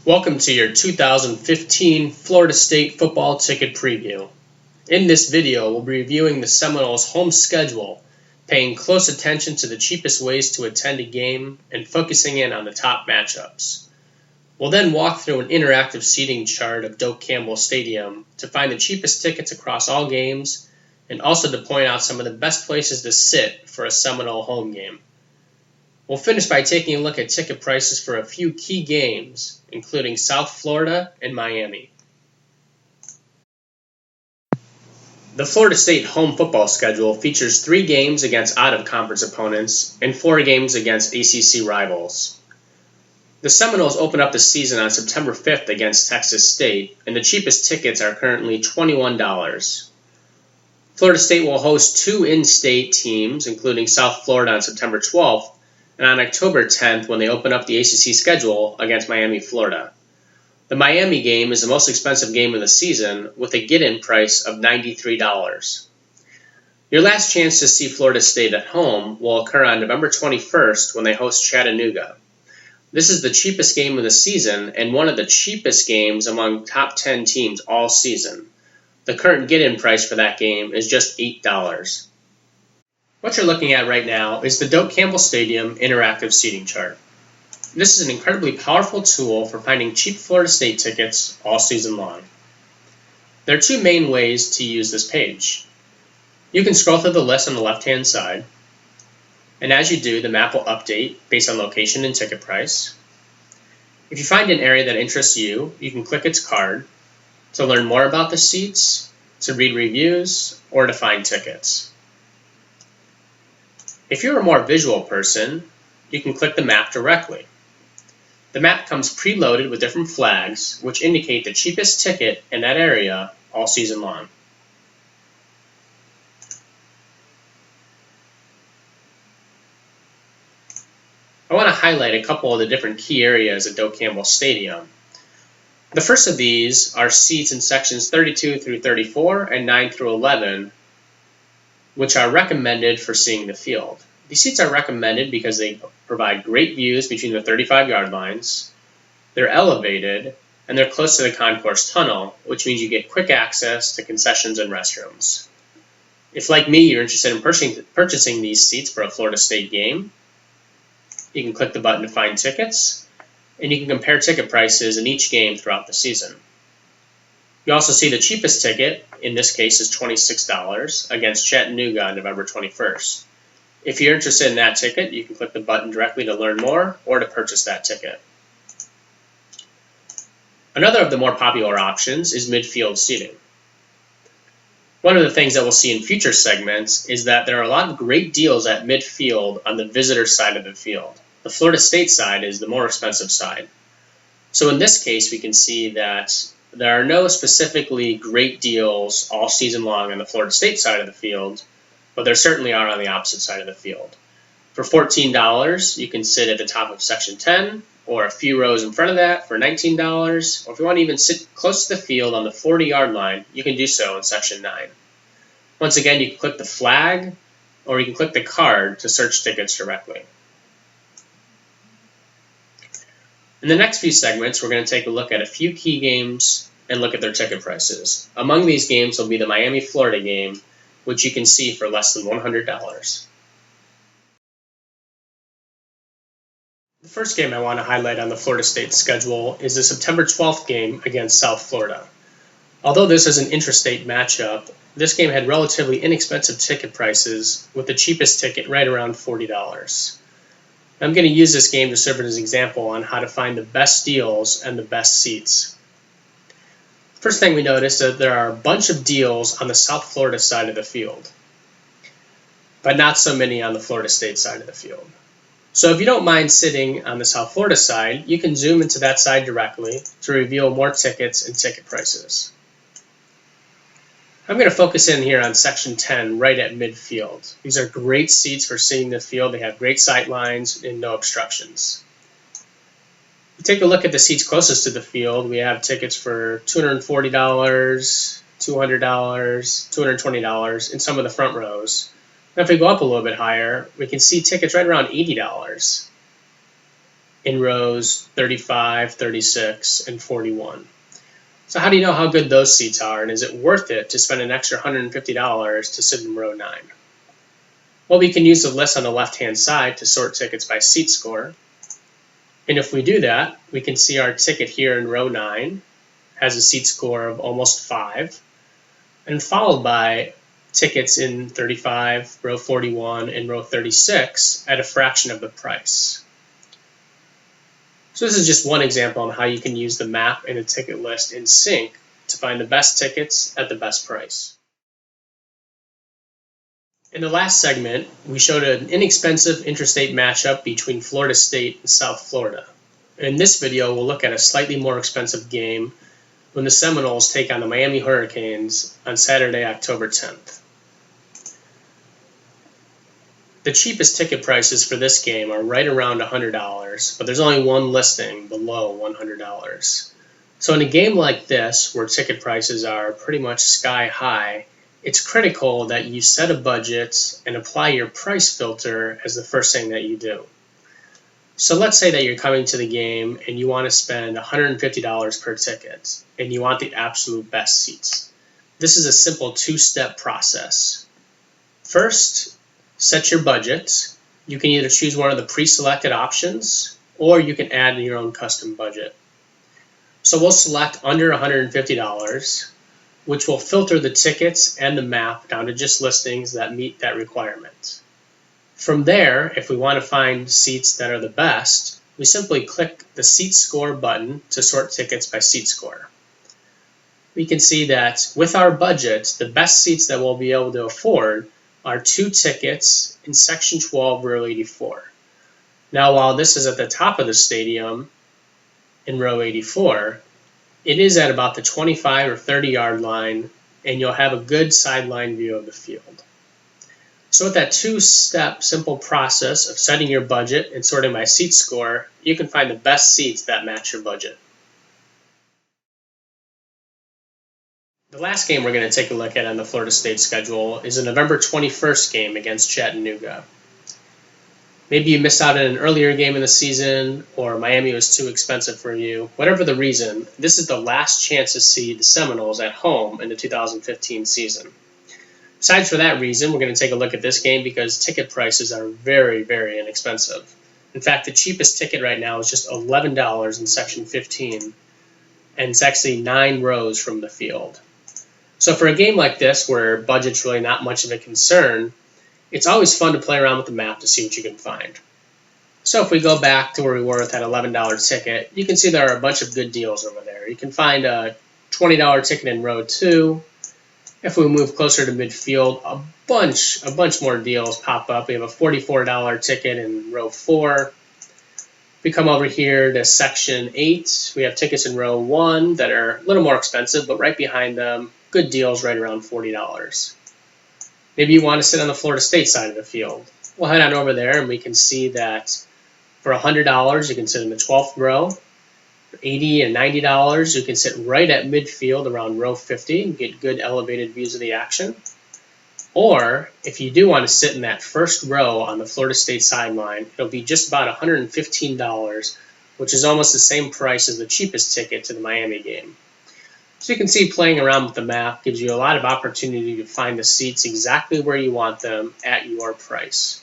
Welcome to your 2015 Florida State football ticket preview. In this video, we'll be reviewing the Seminoles' home schedule, paying close attention to the cheapest ways to attend a game, and focusing in on the top matchups. We'll then walk through an interactive seating chart of Doak-Campbell Stadium to find the cheapest tickets across all games, and also to point out some of the best places to sit for a Seminole home game. We'll finish by taking a look at ticket prices for a few key games, including South Florida and Miami. The Florida State home football schedule features 3 games against out-of-conference opponents and 4 games against ACC rivals. The Seminoles open up the season on September 5th against Texas State, and the cheapest tickets are currently $21. Florida State will host 2 in-state teams, including South Florida on September 12th, and on October 10th when they open up the ACC schedule against Miami, Florida. The Miami game is the most expensive game of the season with a get-in price of $93. Your last chance to see Florida State at home will occur on November 21st when they host Chattanooga. This is the cheapest game of the season and one of the cheapest games among top 10 teams all season. The current get-in price for that game is just $8. What you're looking at right now is the Doak-Campbell Stadium interactive seating chart. This is an incredibly powerful tool for finding cheap Florida State tickets all season long. There are 2 main ways to use this page. You can scroll through the list on the left-hand side, and as you do, the map will update based on location and ticket price. If you find an area that interests you, you can click its card to learn more about the seats, to read reviews, or to find tickets. If you're a more visual person, you can click the map directly. The map comes preloaded with different flags, which indicate the cheapest ticket in that area all season long. I want to highlight a couple of the different key areas at Doak-Campbell Stadium. The first of these are seats in sections 32 through 34 and 9 through 11, which are recommended for seeing the field. These seats are recommended because they provide great views between the 35-yard lines, they're elevated, and they're close to the concourse tunnel, which means you get quick access to concessions and restrooms. If, like me, you're interested in purchasing these seats for a Florida State game, you can click the button to find tickets, and you can compare ticket prices in each game throughout the season. You also see the cheapest ticket, in this case is $26, against Chattanooga on November 21st. If you're interested in that ticket, you can click the button directly to learn more or to purchase that ticket. Another of the more popular options is midfield seating. One of the things that we'll see in future segments is that there are a lot of great deals at midfield on the visitor side of the field. The Florida State side is the more expensive side. So in this case, we can see that there are no specifically great deals all season long on the Florida State side of the field, but there certainly are on the opposite side of the field. For $14, you can sit at the top of Section 10, or a few rows in front of that for $19, or if you want to even sit close to the field on the 40-yard line, you can do so in Section 9. Once again, you can click the flag, or you can click the card to search tickets directly. In the next few segments, we're going to take a look at a few key games and look at their ticket prices. Among these games will be the Miami-Florida game, which you can see for less than $100. The first game I want to highlight on the Florida State schedule is the September 12th game against South Florida. Although this is an intrastate matchup, this game had relatively inexpensive ticket prices, with the cheapest ticket right around $40. I'm going to use this game to serve as an example on how to find the best deals and the best seats. First thing we notice is that there are a bunch of deals on the South Florida side of the field, but not so many on the Florida State side of the field. So if you don't mind sitting on the South Florida side, you can zoom into that side directly to reveal more tickets and ticket prices. I'm going to focus in here on Section 10 right at midfield. These are great seats for seeing the field. They have great sight lines and no obstructions. If you take a look at the seats closest to the field, we have tickets for $240, $200, $220 in some of the front rows. Now if we go up a little bit higher, we can see tickets right around $80. in rows 35, 36, and 41. So how do you know how good those seats are, and is it worth it to spend an extra $150 to sit in row 9? Well, we can use the list on the left-hand side to sort tickets by seat score. And if we do that, we can see our ticket here in row 9 has a seat score of almost 5, and followed by tickets in 35, row 41, and row 36 at a fraction of the price. So this is just one example on how you can use the map and the ticket list in sync to find the best tickets at the best price. In the last segment, we showed an inexpensive interstate matchup between Florida State and South Florida. In this video, we'll look at a slightly more expensive game when the Seminoles take on the Miami Hurricanes on Saturday, October 10th. The cheapest ticket prices for this game are right around $100, but there's only one listing below $100. So in a game like this, where ticket prices are pretty much sky high, it's critical that you set a budget and apply your price filter as the first thing that you do. So let's say that you're coming to the game and you want to spend $150 per ticket, and you want the absolute best seats. This is a simple two-step process. First, set your budget. You can either choose one of the pre-selected options, or you can add your own custom budget. So we'll select under $150, which will filter the tickets and the map down to just listings that meet that requirement. From there, if we want to find seats that are the best, we simply click the Seat Score button to sort tickets by seat score. We can see that with our budget, the best seats that we'll be able to afford are 2 tickets in Section 12, row 84. Now, while this is at the top of the stadium in row 84, it is at about the 25 or 30 yard line, and you'll have a good sideline view of the field. So with that two-step simple process of setting your budget and sorting by seat score, you can find the best seats that match your budget. The last game we're going to take a look at on the Florida State schedule is a November 21st game against Chattanooga. Maybe you missed out on an earlier game in the season, or Miami was too expensive for you. Whatever the reason, this is the last chance to see the Seminoles at home in the 2015 season. Besides for that reason, we're going to take a look at this game because ticket prices are very, very inexpensive. In fact, the cheapest ticket right now is just $11 in Section 15, and it's actually 9 rows from the field. So for a game like this, where budget's really not much of a concern, it's always fun to play around with the map to see what you can find. So if we go back to where we were with that $11 ticket, you can see there are a bunch of good deals over there. You can find a $20 ticket in row 2. If we move closer to midfield, a bunch more deals pop up. We have a $44 ticket in row 4. If we come over here to Section 8, we have tickets in row 1 that are a little more expensive, but right behind them, good deals right around $40. Maybe you want to sit on the Florida State side of the field. We'll head on over there and we can see that for $100 you can sit in the 12th row. For $80 and $90 you can sit right at midfield around row 50 and get good elevated views of the action. Or if you do want to sit in that first row on the Florida State sideline, it'll be just about $115, which is almost the same price as the cheapest ticket to the Miami game. So you can see playing around with the map gives you a lot of opportunity to find the seats exactly where you want them at your price.